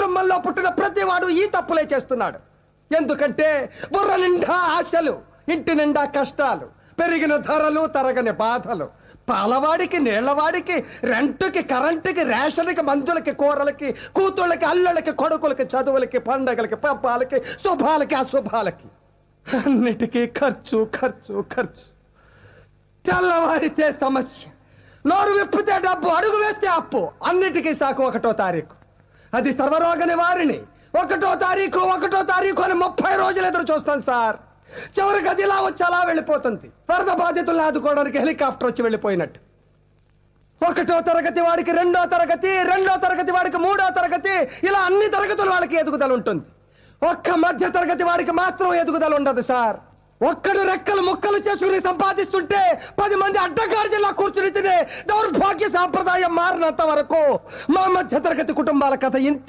కుటుంబంలో పుట్టిన ప్రతివాడు ఈ తప్పులే చేస్తున్నాడు. ఎందుకంటే బుర్ర నిండా ఆశలు, ఇంటి నిండా కష్టాలు, పెరిగిన ధరలు, తరగని బాధలు, పాలవాడికి, నీళ్లవాడికి, రెంటుకి, కరెంటుకి, రేషన్కి, మందులకి, కూరలకి, కూతుళ్ళకి, అల్లుళ్ళకి, కొడుకులకి, చదువులకి, పండగలకి, పబ్బాలకి, శుభాలకి, అశుభాలకి, అన్నిటికీ ఖర్చు ఖర్చు ఖర్చు. తెల్లవారితే సమస్య, నోరు విప్పితే డబ్బు, అడుగు వేస్తే అప్పు. అన్నిటికీ సాకు 1వ తారీఖు. అది సర్వరోగ నివారిణి. 1వ తారీఖు అని 30 రోజులు ఎదురు చూస్తాను సార్. చివరికి అది ఇలా వచ్చి అలా వెళ్ళిపోతుంది. వరద బాధితులను ఆదుకోవడానికి హెలికాప్టర్ వచ్చి వెళ్ళిపోయినట్టు. 1వ తరగతి వాడికి 2వ తరగతి, 2వ తరగతి వాడికి 3వ తరగతి, ఇలా అన్ని తరగతులు వాళ్ళకి ఎదుగుదల ఉంటుంది. ఒక్క మధ్య తరగతి వాడికి మాత్రం ఎదుగుదల ఉండదు సార్. ఒక్కడు రెక్కలు ముక్కలు చేసుకుని సంపాదిస్తుంటే 10 మంది అడ్డగాడిలా కూర్చుని తినే దౌర్భాగ్య సాంప్రదాయం మారినంత వరకు మా మధ్య తరగతి కుటుంబాల కథ ఇంత.